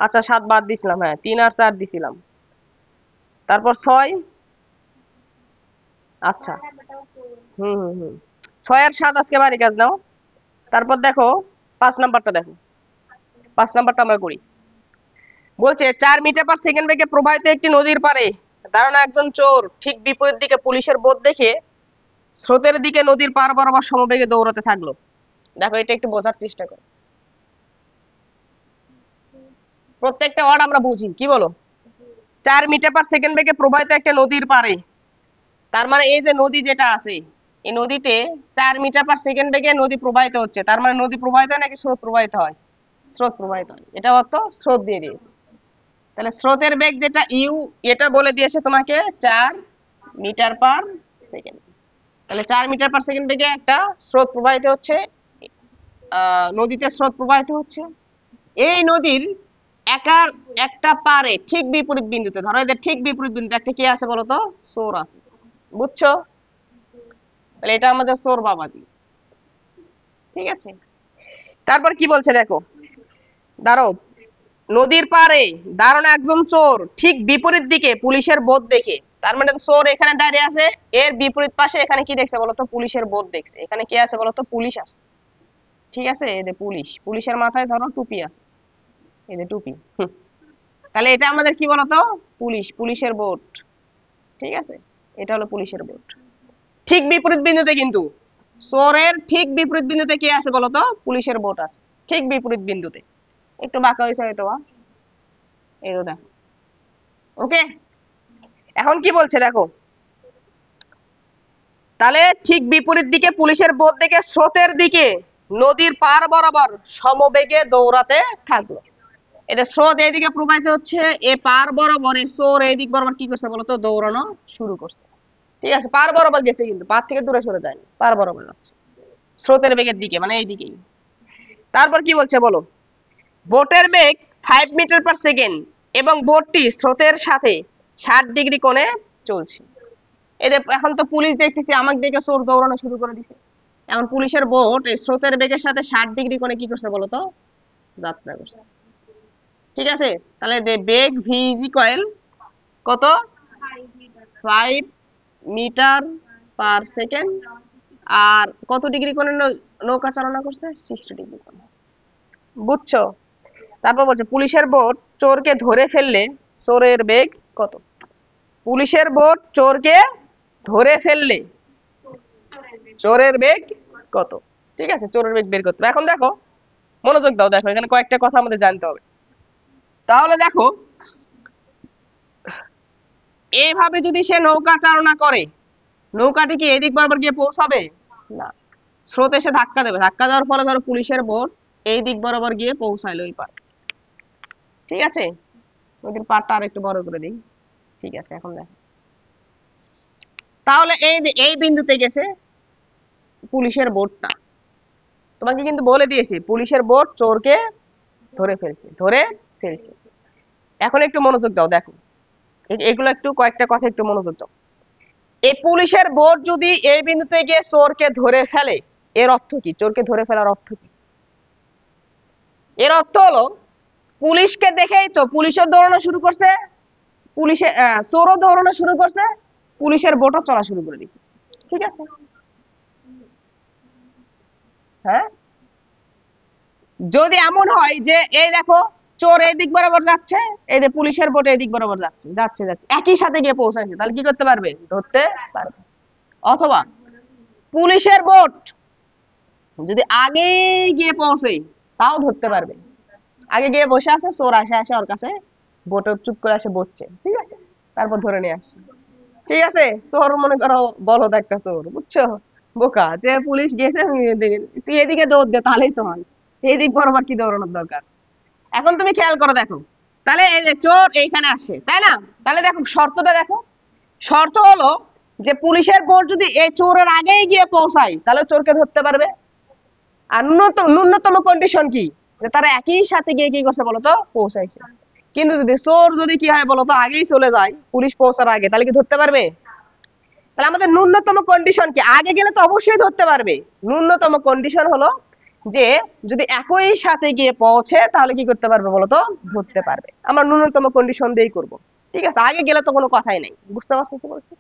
আচ্ছা 7 বাদ দিছিলাম, হ্যাঁ 3 আর 4 দিছিলাম। তারপর 6। আচ্ছা, হুম হুম হুম, 6 আর 7 আজকে বাড়ি কাজ নাও। তারপর দেখো 5 নাম্বারটা দেখো। 5 নাম্বারটা আমরা করি। বলছে 4 মিটার পার সেকেন্ড বেগে প্রবাহিত একটি নদীর পাড়ে দাঁড়ানো একজন চোর ঠিক বিপরীত দিকে পুলিশের বোট দেখে স্রোতের দিকে নদীর পার বরাবর সমবেগে দৌড়াতে থাকলো। দেখো এটা একটু বোঝার চেষ্টা করো, প্রত্যেকটা ওয়ার্ড আমরা বুঝি, কি বলো? 4 মিটার পার সেকেন্ড বেগে প্রবাহিত একটা নদীর পাড়ে, তার মানে এই যে নদী যেটা আছে, এই নদীতে 4 মিটার পার সেকেন্ড বেগে নদী প্রবাহিত হচ্ছে, তার মানে নদী প্রবাহিত হয় নাকি স্রোত প্রবাহিত হয়? স্রোত প্রবাহিত হয়, এটা অর্থ স্রোত দিয়ে দিয়েছে। তাহলে স্রোতের বেগ যেটা ইউ, এটা বলে দিয়েছে তোমাকে 4 মিটার পার সেকেন্ড। তাহলে 4 মিটার পার সেকেন্ড বেগে একটা স্রোত প্রবাহিত হচ্ছে, নদীতে স্রোত প্রবাহিত হচ্ছে। এই নদীর একার একটা পারে ঠিক বিপরীত বিন্দুতে, ধরো এদের ঠিক বিপরীত বিন্দুতে একটা কি আছে বলতো, সোর আছে। বুঝছো? তাহলে এটা আমাদের সোর বাবাদি। ঠিক আছে, তারপর কি বলছে দেখো, দাঁড়ো, নদীর পাড়ে দাঁড়ানো একজন চোর ঠিক বিপরীত দিকে পুলিশের বোট দেখে, তার মানে চোর এখানে দাঁড়িয়ে আছে, এর বিপরীত পাশে এখানে কি দেখছে বলতো, পুলিশের বোট দেখছে। এখানে কি আছে বলতো, পুলিশ আছে। ঠিক আছে, এই যে পুলিশ, পুলিশের মাথায় ধরো টুপি আছে, এই যে টুপি। তাহলে এটা আমাদের কি বলতো, পুলিশ, পুলিশের বোট। ঠিক আছে, এটা হলো পুলিশের বোট। ঠিক বিপরীত বিন্দুতে কিন্তু, চোরের ঠিক বিপরীত বিন্দুতে কি আছে বলতো, পুলিশের বোট আছে, ঠিক বিপরীত বিন্দুতে। একটু বাঁকা হয়েছে হয়তো, এই দেখো। ওকে, এখন কি বলছে দেখো, তাহলে ঠিক বিপরীত দিকে পুলিশের বোট দেখে স্রোতের দিকে নদীর পার বরাবর সমবেগে দৌড়াতে থাকলো। এটা স্রোত এইদিকে প্রবাহিত হচ্ছে, এ পার বরাবর চোর এইদিক বরাবর কি করছে বলতো, দৌড়ানো শুরু করছে। ঠিক আছে, পার বরাবর গেছে, কিন্তু পার থেকে দূরে সরে যায়নি, পার বরাবর যাচ্ছে স্রোতের বেগের দিকে, মানে এইদিকেই। তারপর কি বলছে বলো, বোটের বেগ 5 মিটার পার সেকেন্ড এবং বোটটি স্রোতের সাথে 60 ডিগ্রি কোণে চলছে। এদের এখন তো পুলিশ দেখতেছি আমাকে দেখে চোর দৌড়ানো শুরু করে দিছে। এখন পুলিশের বোট এই স্রোতের বেগের সাথে 60 ডিগ্রি কোণে কি করছে বলতো, যাত্রা করছে। ঠিক আছে, তাহলে বেগ ভি ইজ ইকুয়াল কত, 5 মিটার পার সেকেন্ড, আর কত ডিগ্রি কোণে নৌকা চালনা করছে, 60 ডিগ্রি কোণে। বুঝছো? তারপর বলছে পুলিশের বোট চোরকে ধরে ফেললে চোরের বেগ কত। পুলিশের বোট চোরকে ধরে ফেললে চোরের বেগ কত। ঠিক আছে, চোরের বেগ বের করতে হবে। এখন দেখো, মনোযোগ দাও, দেখো এখানে কয়েকটা কথা আমাদের জানতে হবে। তাহলে দেখো, এইভাবে যদি সে নৌকা চালনা করে, নৌকাটি কি এদিক বরাবর গিয়ে পৌঁছাবে না, স্রোত এসে ধাক্কা দেবে, ধাক্কা দেওয়ার ফলে ধরো পুলিশের বোট এই দিক বরাবর গিয়ে পৌঁছাইলো ওই পার। ঠিক আছে, নদীর পাড়টা আর একটু বড় করে দিই। ঠিক আছে, এখন দেখো, তাহলে এই এই বিন্দুতে গেছে পুলিশের বোটটা, তোমাকে কিন্তু বলে দিয়েছি পুলিশের বোট চোরকে ধরে ফেলছে, ধরে ফেলছে। এখন একটু মনোযোগ দাও, দেখো এগুলো একটু কয়েকটা কথা একটু মনোযোগ দাও। এই পুলিশের বোট যদি এই বিন্দুতে গিয়ে চোরকে ধরে ফেলে, এর অর্থ কি, চোরকে ধরে ফেলার অর্থ কি? এর অর্থ হলো পুলিশকে দেখেই তো পুলিশের দৌড়ানো শুরু করছে, পুলিশে চোরও দৌড়ানো শুরু করছে, পুলিশের বোটও চলা শুরু করে দিয়েছে। ঠিক আছে, হ্যাঁ, যদি এমন হয় যে এই দেখো চোর এই দিক বরাবর যাচ্ছে, এই যে পুলিশের বোট এই দিক বরাবর যাচ্ছে যাচ্ছে যাচ্ছে একই সাথে গিয়ে পৌঁছাচ্ছে, তাহলে কি করতে পারবে? ধরতে পারবে। অথবা পুলিশের বোট যদি আগে গিয়ে পৌঁছে তাও ধরতে পারবে। আগে গিয়ে বসে আছে, চোর আসে আসে ওর কাছে বোটে চুপ করে আসে বসছে, ঠিক আছে, তারপর ধরে নিয়ে আসছে। ঠিক আছে, চোর মনে করো বলদ একটা চোর, বুঝছো, বোকা, যে পুলিশ গেছে তুই এদিকে দৌড় দে তাহলেই তো হয়, এদিক বরাবর কি দৌড়ানোর দরকার। এখন তুমি খেয়াল করো, দেখো, তাহলে এই যে চোর এইখানে আসছে, তাই না? তাহলে দেখো শর্তটা দেখো, শর্ত হলো যে পুলিশের বোট যদি এই চোরের আগেই গিয়ে পৌঁছায় তাহলে চোরকে ধরতে পারবে। আর ন্যূনতম কন্ডিশন কি, যে তারা একই সাথে গিয়ে কি করছে বলতো, পৌঁছাইছে। কিন্তু যদি চোর যদি কি হয় বলতো, আগেই চলে যায় পুলিশ পৌঁছার আগে, তাহলে কি ধরতে পারবে? তাহলে আমাদের ন্যূনতম কন্ডিশন কি, আগে গেলে তো অবশ্যই ধরতে পারবে, ন্যূনতম কন্ডিশন হলো যে যদি একই সাথে গিয়ে পৌঁছে তাহলে কি করতে পারবে বলতো, ধরতে পারবে। আমরা ন্যূনতম কন্ডিশন দিয়েই করব, ঠিক আছে, আগে গেলে তো কোনো কথাই নেই, বুঝতে পারছো কি বলছি?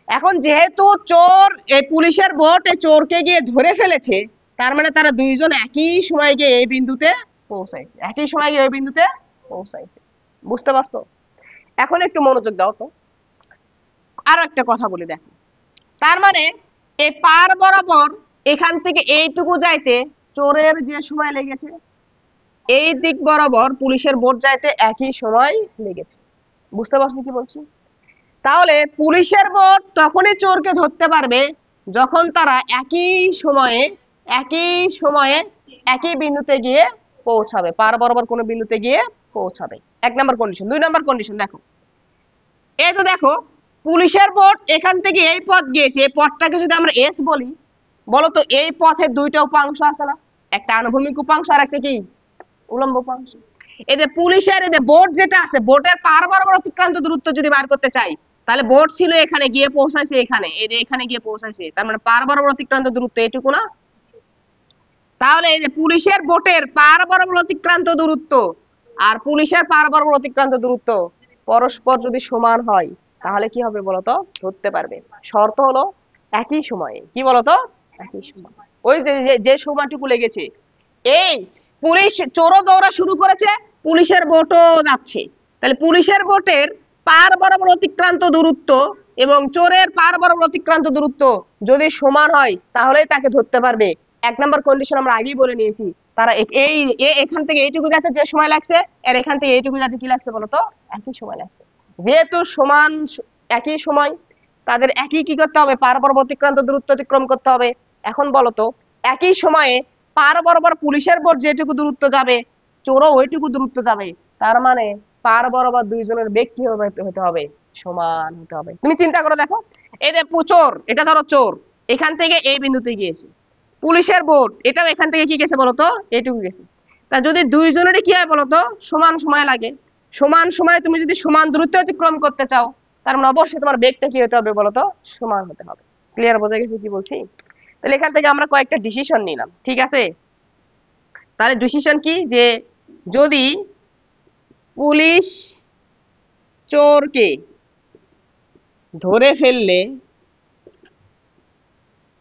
এখন যেহেতু চোর এই পুলিশের বোট এই চোরকে গিয়ে ধরে ফেলেছে, তার মানে তারা দুইজন একই সময় গিয়ে এই বিন্দুতে পৌঁছাইছে, একই সময় গিয়ে এই বিন্দুতে পৌঁছাইছে, বুঝতে পারছো? এখন একটু মনোযোগ দাও তো, আরো একটা কথা বলি, দেখো, তার মানে এই পার বরাবর এখান থেকে এইটুকু যাইতে চোরের যে সময় লেগেছে, এই দিক বরাবর পুলিশের বোট যাইতে একই সময় লেগেছে, বুঝতে পারছো কি বলছি? তাহলে পুলিশের বোট তখনই চোরকে ধরতে পারবে যখন তারা একই সময়ে একই বিন্দুতে গিয়ে পৌঁছাবে, পার বরাবর কোনো বিন্দুতে গিয়ে পৌঁছাবে। এক নম্বর কন্ডিশন। দুই নম্বর কন্ডিশন দেখো, এই তো দেখো, পুলিশের বোট এখান থেকে এই পথ গিয়েছে, এই পথটাকে যদি আমরা এস বলি, বলো তো এই পথের দুইটা উপাংশ আছে না, একটা আনুভূমিক উপাংশ আর একটা কি, উলম্ব উপাংশ। এই যে পুলিশের এই যে বোট যেটা আছে, বোটের পার বরাবর অতিক্রান্ত দূরত্ব যদি বার করতে চাই, তাহলে বোট ছিল এখানে, গিয়ে পৌঁছাইছে এখানে, এই যে এখানে গিয়ে পৌঁছাইছে, তার মানে পার বরাবর অতিক্রান্ত দূরত্ব এটুকু না? তাহলে এই যে পুলিশের বোটের পার বরাবর অতিক্রান্ত দূরত্ব আর পুলিশের পার বরাবর অতিক্রান্ত দূরত্ব পরস্পর যদি সমান হয় তাহলে কি হবে বলতো, ধরতে পারবে। শর্ত হলো একই সময়ে, কি বলতো, একই সময়, ওই যে যে সময়টুকু লেগেছে। এই পুলিশ চোরও দৌড়া শুরু করেছে, পুলিশের বোটও যাচ্ছে, তাহলে পুলিশের বোটের পার বরাবর অতিক্রান্ত দূরত্ব এবং চোরের পার বরাবর অতিক্রান্ত দূরত্ব যদি সমান হয় তাহলেই তাকে ধরতে পারবে। এক নম্বর কন্ডিশন আমরা আগেই বলে নিয়েছি, তারা এই এখান থেকে এইটুকু যাতে যে সময় লাগছে, আর এখান থেকে এইটুকু যাতে কি লাগছে বলতো, একই সময় লাগছে। যেহেতু সমান, একই সময়, তাদের একই কি করতে হবে, পার বরাবর অতিক্রান্ত দূরত্ব অতিক্রম করতে হবে। এখন বলতো একই সময়ে পার বরাবর পুলিশের বোট যেটুকু দূরত্ব যাবে চোরও ওইটুকু দূরত্ব যাবে, তার মানে পার বরাবর দুইজনের বেগ কি হতে হবে, সমান হতে হবে। তুমি চিন্তা করো, দেখো, এই যে চোর, এটা ধরো চোর এখান থেকে এই বিন্দুতে গিয়েছে, পুলিশের বোট এটাও এখান থেকে কি গেছে বলতো, এইটুকু গেছে। তা যদি দুইজনেরই কি হয় বলতো, সমান সময় লাগে, সমান সময়ে তুমি যদি সমান দূরত্ব অতিক্রম করতে চাও, তার মানে অবশ্যই তোমার বেগটা কি হতে হবে বলতো, সমান হতে হবে। ক্লিয়ার, বোঝা গেছে কি বলছি? তাহলে এখান থেকে আমরা কয়েকটা ডিসিশন নিলাম, ঠিক আছে। তাহলে ডিসিশন কি, যে যদি পুলিশ চোরকে ধরে ফেললে,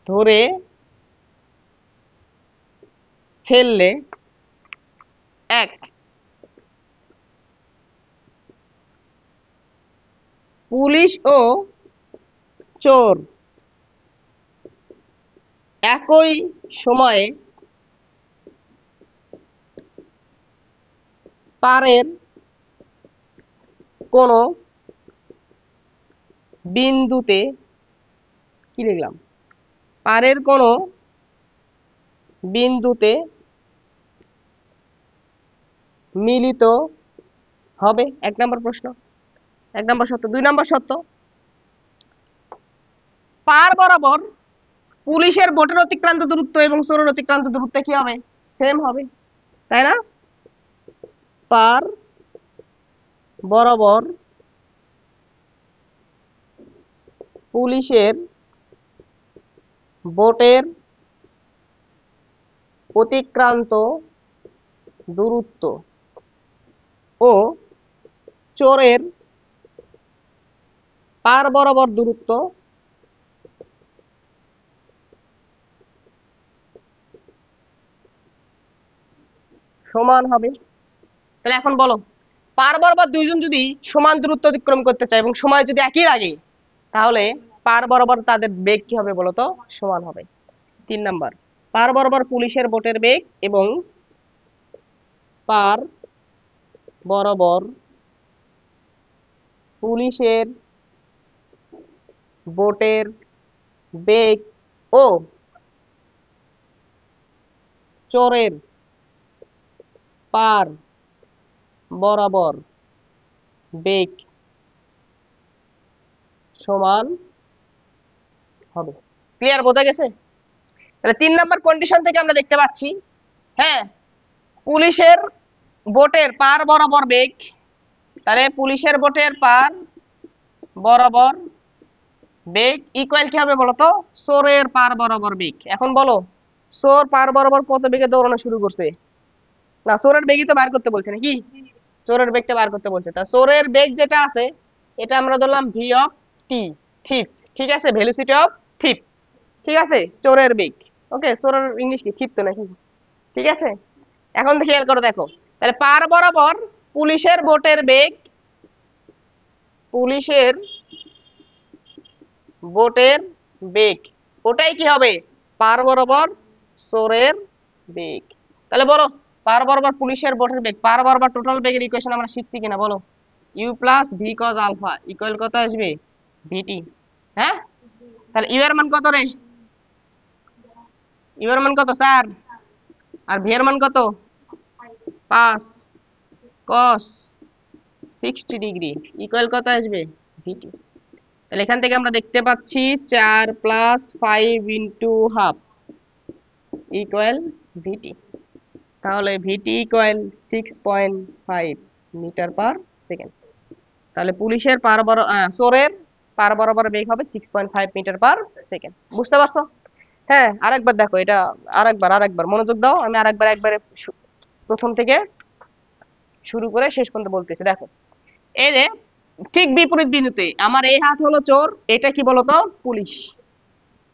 ধরে ফেললে এক, পুলিশ ও চোর একই সময়ে পারের কোন বিন্দুতে, কি লিখলাম, পারের কোন বিন্দুতে মিলিত হবে। এক নম্বর প্রশ্ন, এক নম্বর সত্য। দুই নম্বর সত্য, পার বরাবর পুলিশের বোটের অতিক্রান্ত দূরত্ব এবং চোরের অতিক্রান্ত দূরত্ব কি হবে, সেম হবে, তাই না? পার বরাবর পুলিশের বোটের অতিক্রান্ত দূরত্ব ও চোরের পার বরাবর দূরত্ব সমান হবে। তাহলে এখন বলো, পার বরাবর দুইজন যদি সমান দূরত্ব অতিক্রম করতে চায় এবং সময় যদি একই লাগে, তাহলে পার বরাবর তাদের বেগ কি হবে বলতো? সমান হবে। 3 নাম্বার, পার বরাবর পুলিশের বোটের বেগ এবং পার বরাবর পুলিশের বোটের বেগ ও চোরের পার বরাবর বেগ সমান হবে। ক্লিয়ার, বোঝা গেছে? তাহলে 3 নাম্বার কন্ডিশন থেকে আমরা দেখতে পাচ্ছি, হ্যাঁ, পুলিশের বোটের পার বরাবর বেগ, তাহলে পুলিশের বোটের পার বরাবর বেগ ইকুয়াল কি হবে বলতো? চোরের পার বরাবর বেগ। এখন বলো, চোর পার বরাবর কত বেগে দৌড়ানো শুরু করছে? না, চোরের বেগই তো বার করতে বলছে নাকি? চোরের বেগটা বার করতে বলছে। তা চোরের বেগ যেটা আছে এটা আমরা ধরলাম ভি অফ টি, থিপ, ঠিক আছে, ভেলোসিটি অফ থিপ, ঠিক আছে, চোরের বেগ। ওকে, চোরের ইংলিশ কি? থিপ তো নাকি? ঠিক আছে, এখন খেয়াল করে দেখো, তাহলে পার বরাবর পুলিশের বোটের বেগ, পুলিশের বোটের বেগ ওটাই কি হবে? পার বরাবর চোরের বেগ। তাহলে বলো, পার বরাবর পুলিশের বোটের বেগ, পার বরাবর টোটাল বেগের ইকুয়েশন আমরা শিখছি কিনা বলো? U plus V cos alpha equal কত আসবে? ভিটি। হ্যাঁ, তাহলে ইউ এর মান কত রে? ইউ এর মান কত 4, আর ভি এর মান কত? 5 cos 60 ডিগ্রি ইকুয়াল কত আসবে? ভিটি। তাহলে এখান থেকে আমরা দেখতে পাচ্ছি 4 plus 5 into half equal v t. তাহলে v t equal 6.5 metre per second. তাহলে পুলিশের চোরের পার বরাবর বেগ হবে 6.5 মিটার পার সেকেন্ড। বুঝতে পারছো? হ্যাঁ, আরেকবার দেখো এটা, আরেকবার মনোযোগ দাও, আমি একবারে প্রথম থেকে শুরু করে শেষ পর্যন্ত বলতেছি। দেখো, এই যে ঠিক বিপরীত বিন্দুতে আমার এই হাত হলো চোর, এটা কি বলতো? পুলিশ।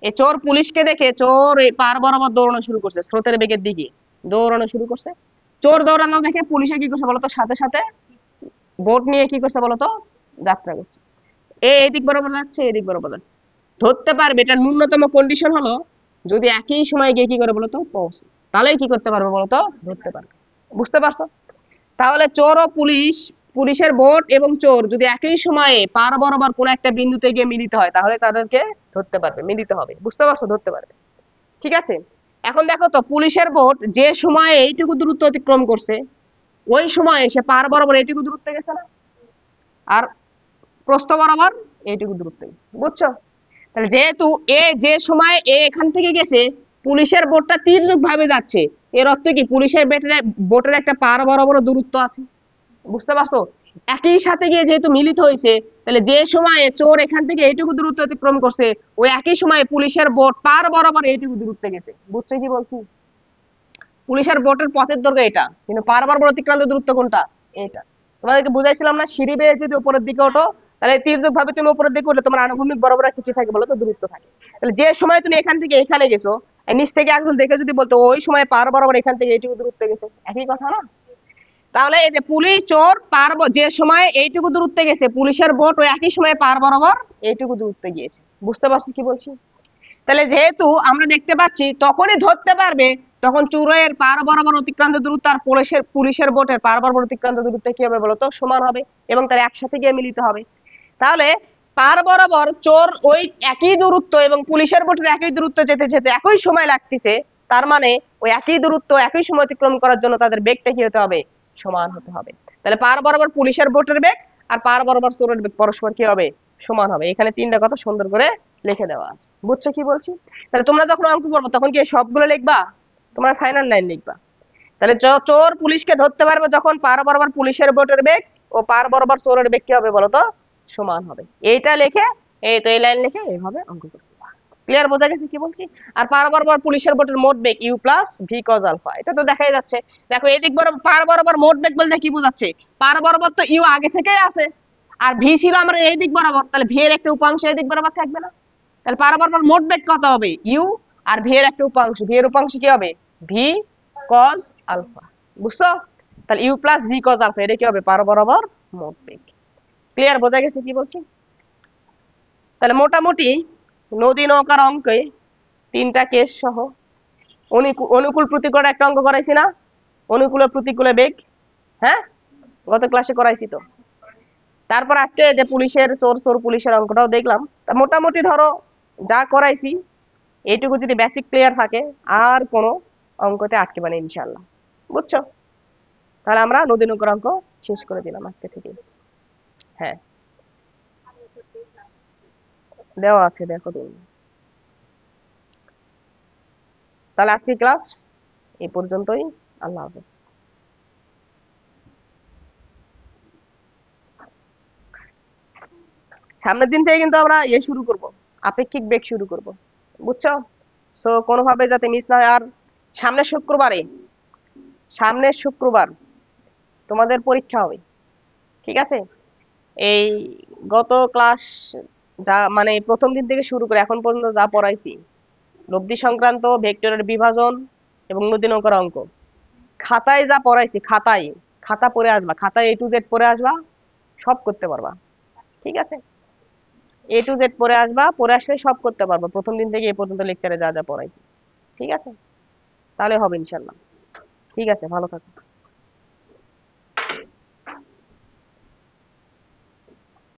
এই চোর পুলিশকে দেখে চোর এই পার বরাবর দৌড়ানো শুরু করছে, স্রোতের বেগের দিকে দৌড়ানো শুরু করছে। চোর দৌড়ানো দেখে পুলিশে কি করছে বলতো? সাথে সাথে বোট নিয়ে কি করছে বলতো? যাত্রা করছে। এই দিক বরাবর যাচ্ছে, এদিক বরাবর যাচ্ছে। ধরতে পারবে, এটা ন্যূনতম কন্ডিশন হলো যদি একই সময় গিয়ে কি করে বলতো? পৌঁছে, তাহলেই কি করতে পারবে বলতো? ধরতে পারবে। বুঝতে পারছো? তাহলে চোর ও পুলিশ, পুলিশের বোট এবং চোর যদি একই সময়ে পার বরাবর কোন একটা বিন্দুতে গিয়ে মিলিত হয়, তাহলে তাদেরকে ধরতে পারবে, মিলিত হবে। বুঝতে পারছো? ধরতে পারবে। ঠিক আছে, এখন দেখো তো, পুলিশের বোট যে সময়ে এইটুকু দূরত্ব অতিক্রম করছে, ওই সময়ে সে পার বরাবর এইটুকু দূরত্ব গেছে না, আর প্রস্থ বরাবর এইটুকু দূরত্ব গেছে। বুঝছো? তাহলে যেহেতু যে সময় এখান থেকে গেছে, পুলিশের বোটটা তির্যক ভাবে যাচ্ছে, এর অর্থ কি পুলিশের বোটের একটা পার বরাবর দূরত্ব আছে। বুঝতে পারছো? একই সাথে গিয়ে যেহেতু মিলিত হয়েছে, তাহলে যে সময়ে চোর এখান থেকে এইটুকু দূরত্ব অতিক্রম করছে, ওই একই সময়ে পুলিশের বোট পার বরাবর এইটুকু দূরত্বে গেছে। বুঝছো কি বলছি? পুলিশের বোটের পথের দৈর্ঘ্য এটা, কিন্তু পার বরাবর অতিক্রান্ত দূরত্ব কোনটা? এটা। তোমাদেরকে বুঝাইছিলাম না, সিঁড়ি বেয়ে যদি উপরের দিকে ওঠো, তাহলে তির্যক ভাবে তুমি উপরের দিকে উঠলে তোমার আনুভূমিক বরাবর একটা কি থাকে বলো তো? দূরত্ব থাকে। তাহলে যে সময় তুমি এখান থেকে এখানে গেছো, নিচ থেকে একজন দেখে যদি বলতো ওই সময় পার বরাবর এখান থেকে এইটুকু দূরত্ব গেছে, একই কথা না? তাহলে এই যে পুলিশ চোর যে সময় এইটুকু দূরত্বে গেছে, পুলিশের বোট ওই একই সময় পার বরাবর এইটুকু দূরত্বে গিয়েছে। বুঝতে পারছি কি বলছি? তাহলে যেহেতু আমরা দেখতে পাচ্ছি, তখনই ধরতে পারবে তখন চোরের পার বরাবর অতিক্রান্ত দূরত্ব আর পুলিশের বোটের পার বরাবর অতিক্রান্ত দূরত্ব কি হবে বলতো? সমান হবে, এবং তার একসাথে গিয়ে মিলিত হবে। তাহলে পার বরাবর চোর ওই একই দূরত্ব এবং পুলিশের বোটের একই দূরত্ব যেতে যেতে একই সময় লাগতেছে, তার মানে ওই একই দূরত্ব একই সময় অতিক্রম করার জন্য তাদের বেগটা কি হতে হবে? সমান হতে হবে। তাহলে পার বরাবর পুলিশের বোটের বেগ আর পার বরাবর চোরের বেগ পরস্পর কি হবে? সমান হবে। এখানে 3টা কথা সুন্দর করে লিখে দেওয়া আছে। বুঝছো কি বলছি? তাহলে তোমরা যখন অঙ্ক করবে তখন কি সবগুলো লিখবা? তোমরা ফাইনাল লাইন লিখবা। তাহলে চোর পুলিশকে ধরতে পারবে যখন পার বরাবর পুলিশের বোটের বেগ ও পার বরাবর চোরের বেগ কি হবে বলতো? সমান হবে। এইটা লিখে, এই তো এই লাইন লিখে এইভাবে অঙ্ক করতে। ক্লিয়ার, বোঝা গেছে কি বলছি? আর পার বরাবর পুলিশের বোটের মোট বেগ U plus V cos alpha, এটা তো দেখাই যাচ্ছে। দেখো এই দিক বরাবর পার বরাবর মোট বেগ বলতে কি বোঝাচ্ছে? পার বরাবর তো ইউ আগে থেকেই আছে, আর ভি ছিল আমরা এই দিক বরাবর, তাহলে ভি এর একটা উপাংশ এই দিক বরাবর থাকবে না? তাহলে পার বরাবর মোট বেগ কত হবে? ইউ, আর ভি এর একটা উপাংশ, ভি এর উপাংশ কি হবে? V cos alpha. বুঝছো? তাহলে u plus V cos alpha এটা কি হবে পার বরাবর মোট বেগ। ক্লিয়ার, বোঝা গেছে কি বলছি? তাহলে মোটামুটি নদী নৌকার অঙ্কে 3টা কেস সহ অনুকূল প্রতিকূল একটা অঙ্ক করাইছি না? অনুকূলে প্রতিকূলে বেগ, হ্যাঁ গত ক্লাসে করাইছি তো। তারপর আজকে যে পুলিশের চোর চোর পুলিশের অঙ্কটাও দেখলাম। তা মোটামুটি ধরো যা করাইছি এইটুকু যদি বেসিক ক্লিয়ার থাকে আর কোনো অঙ্কতে আটকে মানে ইনশাল্লাহ, বুঝছো? তাহলে আমরা নদী নৌকার অঙ্ক শেষ করে দিলাম আজকে থেকে। হ্যাঁ দেওয়া আছে, দেখো তুমি। তাহলে আজকে ক্লাস এই পর্যন্তই। আল্লাহ হাফেজ। সামনের দিন থেকে কিন্তু আমরা শুরু করব, আপেক্ষিক বেগ শুরু করব, বুঝছো? সো কোনোভাবে যাতে মিস না হয়। আর সামনের শুক্রবারে, সামনের শুক্রবার তোমাদের পরীক্ষা হবে, ঠিক আছে? এই গত ক্লাস যা মানে প্রথম দিন থেকে শুরু করে এখন পর্যন্ত যা পড়াইছি, লব্ধি সংক্রান্ত, ভেক্টরের বিভাজন এবং নদী নৌকার অঙ্ক, খাতায় যা পড়াইছি খাতায়, খাতা পড়ে আসবা, খাতায় A to Z পড়ে আসবা, সব করতে পারবা, ঠিক আছে? A to Z পড়ে আসবা, পড়ে আসলে সব করতে পারবা প্রথম দিন থেকে এ পর্যন্ত লেকচারে যা যা পড়াইছি, ঠিক আছে? তাহলে হবে ইনশাল্লাহ। ঠিক আছে, ভালো থাকো।